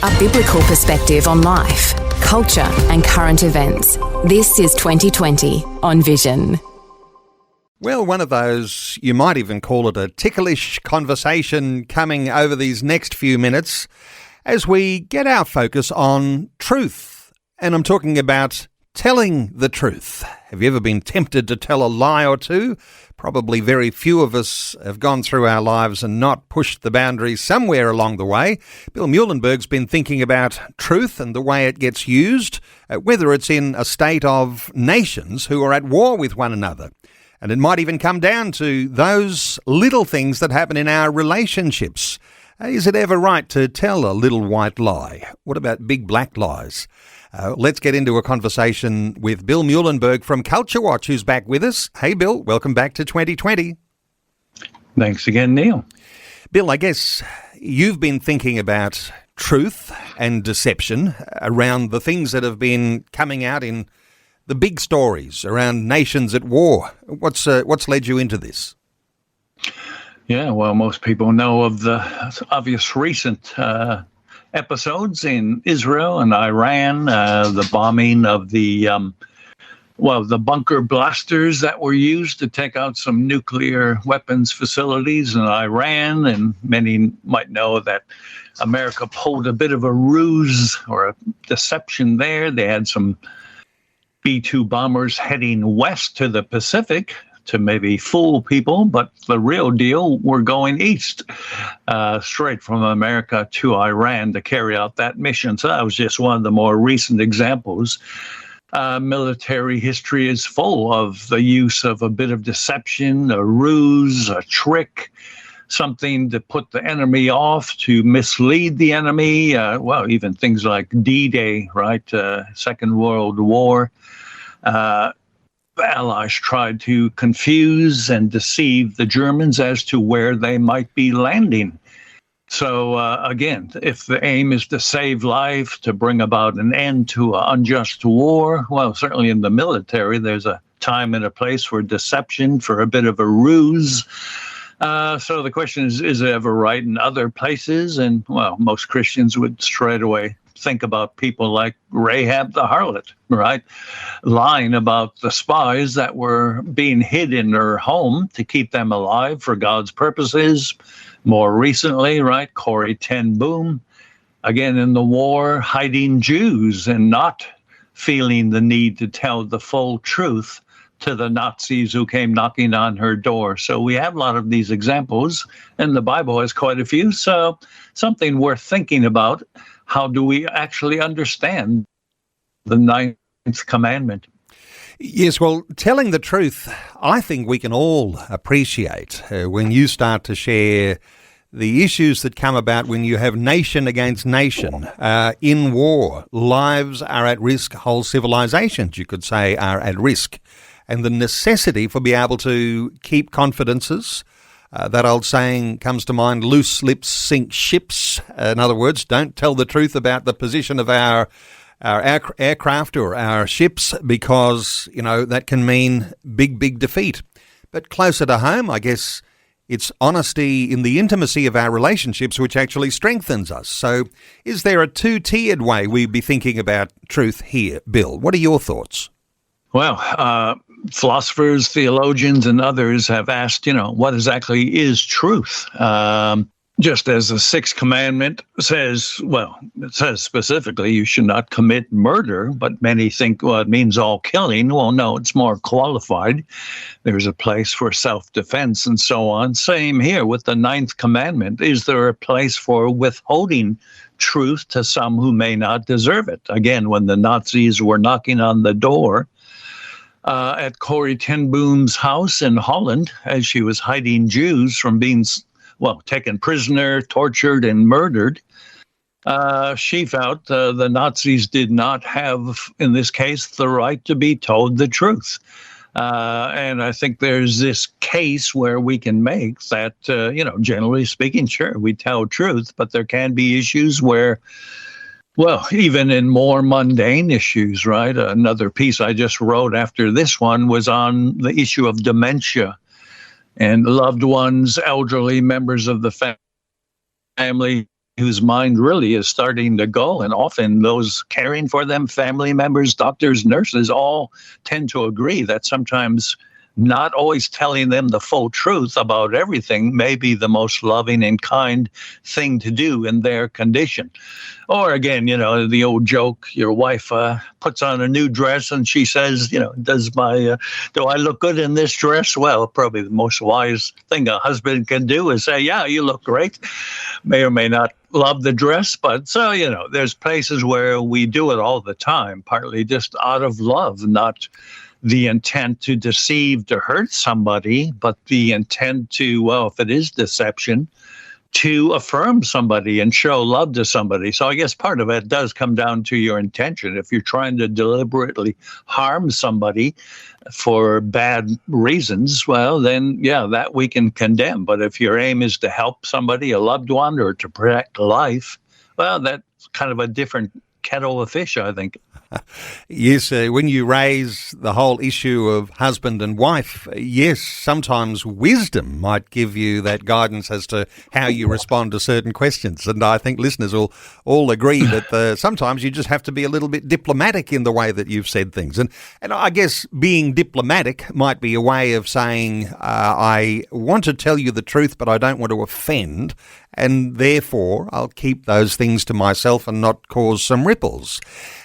A biblical perspective on life, culture and current events. This is 2020 on Vision. Well, one of those, you might even call it a ticklish conversation coming over these next few minutes as we get our focus on truth. And I'm talking about telling the truth. Have you ever been tempted to tell a lie or two? Probably very few of us have gone through our lives and not pushed the boundaries somewhere along the way. Bill Muehlenberg's been thinking about truth and the way it gets used, whether it's in a state of nations who are at war with one another. And it might even come down to those little things that happen in our relationships. Is it ever right to tell a little white lie? What about big black lies? Let's get into a conversation with Bill Muehlenberg from Culture Watch, who's back with us. Hey, Bill, welcome back to 2020. Thanks again, Neil. Bill, I guess you've been thinking about truth and deception around the things that have been coming out in the big stories around nations at war. What's led you into this? Yeah, well, most people know of the obvious recent episodes in Israel and Iran, the bombing of the bunker blasters that were used to take out some nuclear weapons facilities in Iran. And many might know that America pulled a bit of a ruse or a deception there. They had some B-2 bombers heading west to the Pacific to maybe fool people, but the real deal were going east, straight from America to Iran to carry out that mission. So that was just one of the more recent examples. Military history is full of the use of a bit of deception, a ruse, a trick, something to put the enemy off, to mislead the enemy. Even things like D-Day, right? Second World War. The Allies tried to confuse and deceive the Germans as to where they might be landing. So again, if the aim is to save life, to bring about an end to an unjust war, well, certainly in the military, there's a time and a place for deception, for a bit of a ruse. So the question is it ever right in other places? And, well, most Christians would straight away think about people like Rahab the harlot, right? Lying about the spies that were being hid in her home to keep them alive for God's purposes. More recently, right, Corrie ten Boom, again in the war, hiding Jews and not feeling the need to tell the full truth to the Nazis who came knocking on her door. So we have a lot of these examples, and the Bible has quite a few. So something worth thinking about. How do we actually understand the ninth commandment? Yes, well, telling the truth, I think we can all appreciate when you start to share the issues that come about when you have nation against nation in war. Lives are at risk, whole civilizations, you could say, are at risk. And the necessity for being able to keep confidences. That old saying comes to mind, loose lips sink ships. In other words, don't tell the truth about the position of our aircraft or our ships because, that can mean big defeat. But closer to home, I guess it's honesty in the intimacy of our relationships which actually strengthens us. So is there a two-tiered way we'd be thinking about truth here, Bill? What are your thoughts? Well, philosophers, theologians, and others have asked, what exactly is truth? Just as the sixth commandment says, it says specifically you should not commit murder, but many think, it means all killing. Well, no, it's more qualified. There's a place for self-defense and so on. Same here with the ninth commandment. Is there a place for withholding truth to some who may not deserve it? Again, when the Nazis were knocking on the door, at Corrie ten Boom's house in Holland, as she was hiding Jews from being, taken prisoner, tortured, and murdered. She felt the Nazis did not have, in this case, the right to be told the truth. And I think there's this case where we can make that, generally speaking, sure, we tell truth, but there can be issues where, even in more mundane issues, right? Another piece I just wrote after this one was on the issue of dementia and loved ones, elderly members of the family whose mind really is starting to go. And often those caring for them, family members, doctors, nurses, all tend to agree that sometimes not always telling them the full truth about everything may be the most loving and kind thing to do in their condition. Or again, the old joke, your wife puts on a new dress and she says, do I look good in this dress? Well, probably the most wise thing a husband can do is say, yeah, you look great. May or may not love the dress, but so, there's places where we do it all the time, partly just out of love, not the intent to deceive, to hurt somebody, but the intent to, if it is deception, to affirm somebody and show love to somebody. So I guess part of it does come down to your intention. If you're trying to deliberately harm somebody for bad reasons, well, then, yeah, that we can condemn. But if your aim is to help somebody, a loved one, or to protect life, well, that's kind of a different kettle of fish, I think. Yes, when you raise the whole issue of husband and wife, yes, sometimes wisdom might give you that guidance as to how you respond to certain questions. And I think listeners will all agree that sometimes you just have to be a little bit diplomatic in the way that you've said things. And I guess being diplomatic might be a way of saying, I want to tell you the truth, but I don't want to offend. And therefore, I'll keep those things to myself and not cause some ripples.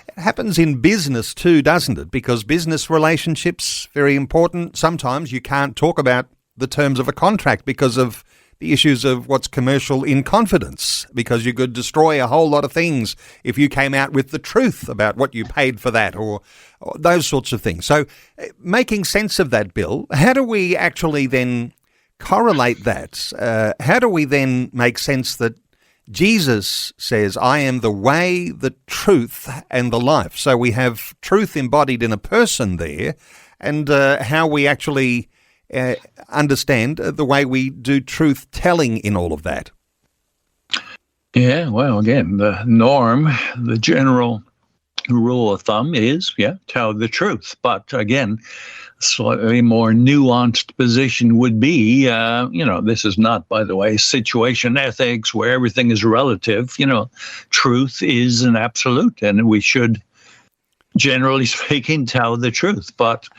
It happens in business too, doesn't it? Because business relationships, very important. Sometimes you can't talk about the terms of a contract because of the issues of what's commercial in confidence, because you could destroy a whole lot of things if you came out with the truth about what you paid for that or those sorts of things. So making sense of that, Bill, how do we actually then correlate that? How do we then make sense that Jesus says, I am the way, the truth, and the life? So we have truth embodied in a person there, and how we actually understand the way we do truth telling in all of that. Yeah, well, again, the norm, the general rule of thumb is, tell the truth. But again, slightly more nuanced position would be, this is not, by the way, situation ethics where everything is relative. Truth is an absolute, and we should, generally speaking, tell the truth. But,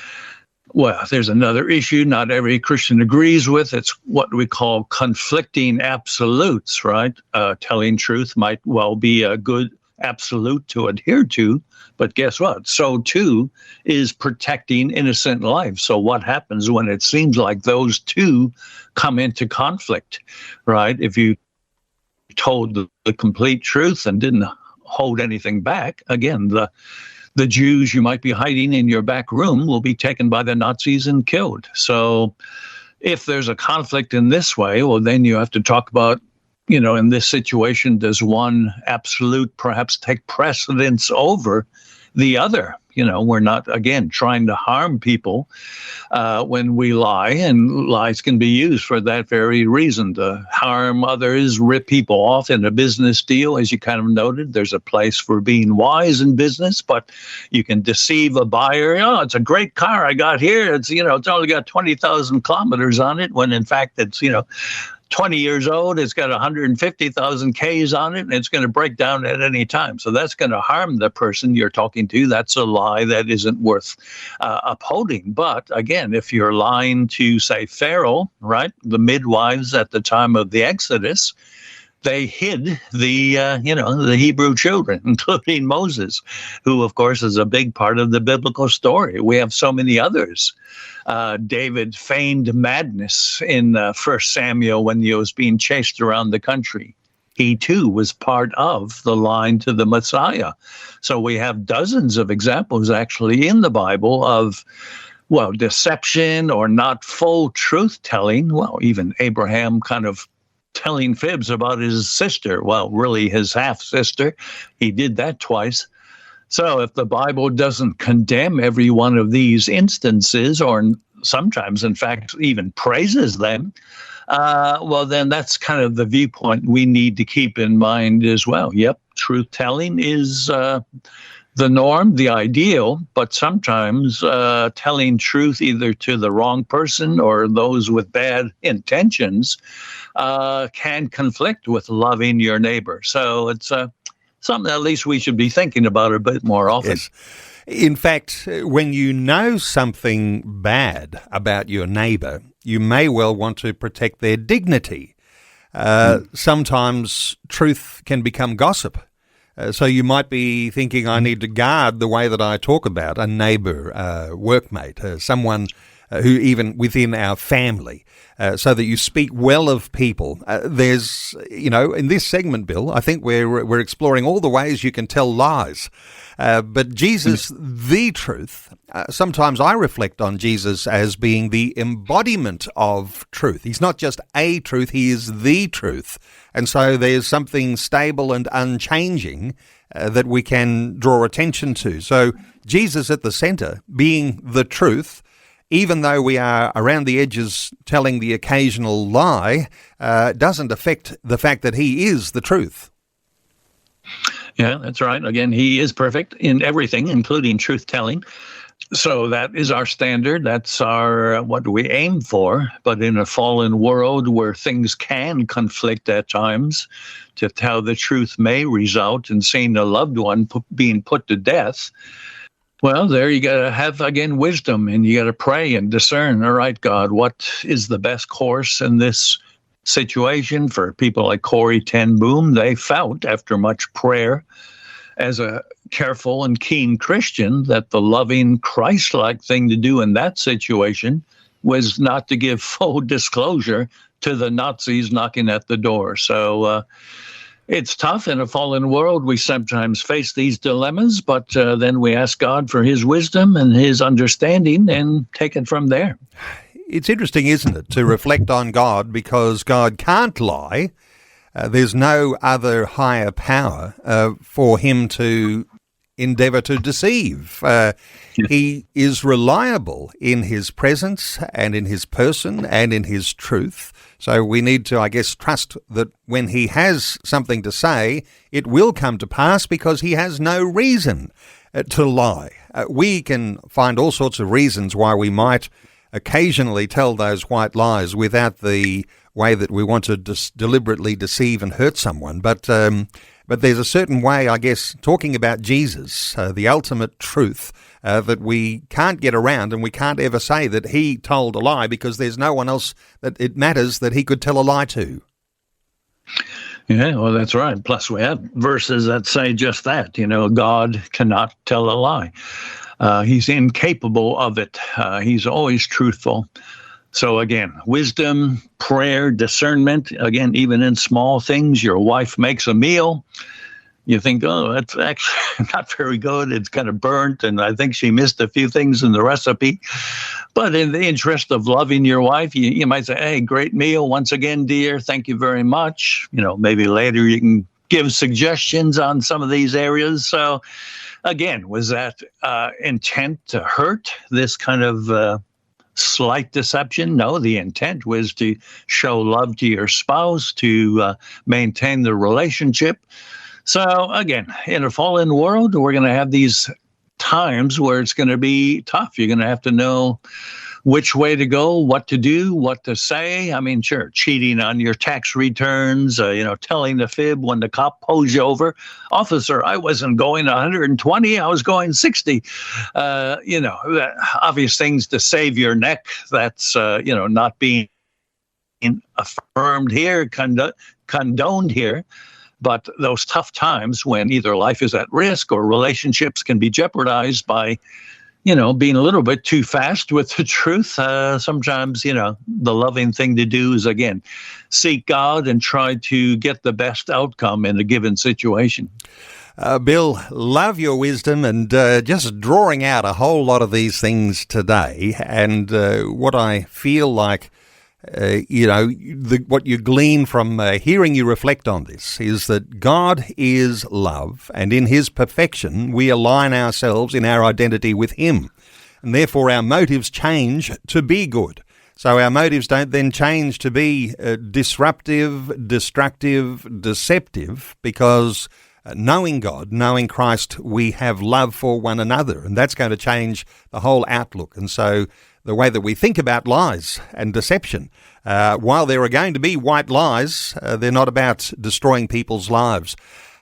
well, there's another issue not every Christian agrees with. It's what we call conflicting absolutes, right? Telling truth might well be a good absolute to adhere to, but guess what? So too is protecting innocent life. So what happens when it seems like those two come into conflict, right? If you told the complete truth and didn't hold anything back, again, the Jews you might be hiding in your back room will be taken by the Nazis and killed. So if there's a conflict in this way, well, then you have to talk about, in this situation, does one absolute perhaps take precedence over the other? We're not, again, trying to harm people when we lie, and lies can be used for that very reason, to harm others, rip people off in a business deal. As you kind of noted, there's a place for being wise in business, but you can deceive a buyer. It's a great car I got here. It's, it's only got 20,000 kilometers on it, when in fact it's, 20 years old, it's got 150,000 Ks on it, and it's going to break down at any time. So that's going to harm the person you're talking to. That's a lie that isn't worth upholding. But again, if you're lying to, say, Pharaoh, right, the midwives at the time of the Exodus, they hid the Hebrew children, including Moses, who, of course, is a big part of the biblical story. We have so many others. David feigned madness in 1 Samuel when he was being chased around the country. He, too, was part of the line to the Messiah. So we have dozens of examples, actually, in the Bible of, deception or not full truth-telling. Well, even Abraham kind of telling fibs about his sister. Well, really his half-sister. He did that twice. So if the Bible doesn't condemn every one of these instances, or sometimes, in fact, even praises them, then that's kind of the viewpoint we need to keep in mind as well. Yep, truth-telling is the norm, the ideal, but sometimes telling truth either to the wrong person or those with bad intentions can conflict with loving your neighbor. So it's something at least we should be thinking about a bit more often. Yes. In fact, when you know something bad about your neighbour, you may well want to protect their dignity. Sometimes truth can become gossip. So you might be thinking, I need to guard the way that I talk about a neighbour, workmate, someone who even within our family, so that you speak well of people. There's, in this segment, Bill, I think we're exploring all the ways you can tell lies. But Jesus, the truth, sometimes I reflect on Jesus as being the embodiment of truth. He's not just a truth, he is the truth. And so there's something stable and unchanging that we can draw attention to. So Jesus at the centre, being the truth, even though we are around the edges telling the occasional lie, doesn't affect the fact that he is the truth. Yeah, that's right. Again, he is perfect in everything, including truth-telling. So that is our standard. That's our what we aim for. But in a fallen world where things can conflict at times, to tell the truth may result in seeing a loved one being put to death. Well, there you got to have, again, wisdom, and you got to pray and discern, all right, God, what is the best course in this situation? For people like Corrie ten Boom, they felt, after much prayer, as a careful and keen Christian, that the loving, Christ-like thing to do in that situation was not to give full disclosure to the Nazis knocking at the door. So it's tough in a fallen world. We sometimes face these dilemmas, but then we ask God for his wisdom and his understanding and take it from there. It's interesting, isn't it, to reflect on God, because God can't lie. There's no other higher power for him to endeavour to deceive. He is reliable in his presence and in his person and in his truth. So we need to, I guess, trust that when he has something to say, it will come to pass, because he has no reason to lie. We can find all sorts of reasons why we might occasionally tell those white lies without the way that we want to deliberately deceive and hurt someone. But there's a certain way, I guess, talking about Jesus, the ultimate truth, that we can't get around, and we can't ever say that he told a lie, because there's no one else that it matters that he could tell a lie to. Yeah, well, that's right. Plus, we have verses that say just that. God cannot tell a lie. He's incapable of it. He's always truthful. So again, wisdom, prayer, discernment, again, even in small things. Your wife makes a meal. You think, oh, that's actually not very good. It's kind of burnt, and I think she missed a few things in the recipe. But in the interest of loving your wife, you might say, hey, great meal once again, dear. Thank you very much. Maybe later you can give suggestions on some of these areas. So again, was that intent to hurt, this kind of slight deception? No, the intent was to show love to your spouse, to maintain the relationship. So again, in a fallen world, we're going to have these times where it's going to be tough. You're going to have to know which way to go, what to do, what to say. I mean, sure, cheating on your tax returns, telling the fib when the cop pulls you over. Officer, I wasn't going 120, I was going 60. Obvious things to save your neck. That's, not being affirmed here, condoned here. But those tough times when either life is at risk or relationships can be jeopardized by, being a little bit too fast with the truth. Sometimes, the loving thing to do is, again, seek God and try to get the best outcome in a given situation. Bill, love your wisdom and just drawing out a whole lot of these things today. And what I feel like, what you glean from hearing you reflect on this is that God is love, and in his perfection we align ourselves in our identity with him, and therefore our motives change to be good. So our motives don't then change to be disruptive, destructive, deceptive, because knowing God, knowing Christ, we have love for one another, and that's going to change the whole outlook. And so the way that we think about lies and deception, while there are going to be white lies, they're not about destroying people's lives.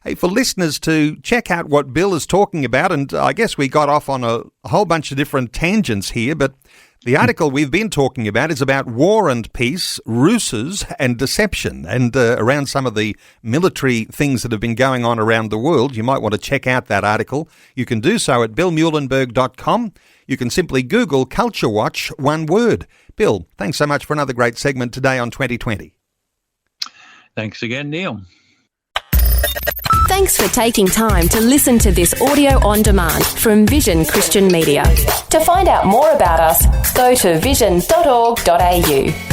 Hey, for listeners to check out what Bill is talking about, and I guess we got off on a whole bunch of different tangents here, but the article we've been talking about is about war and peace, ruses and deception, and around some of the military things that have been going on around the world. You might want to check out that article. You can do so at billmuehlenberg.com. You can simply Google Culture Watch, one word. Bill, thanks so much for another great segment today on 2020. Thanks again, Neil. Thanks for taking time to listen to this audio on demand from Vision Christian Media. To find out more about us, go to vision.org.au.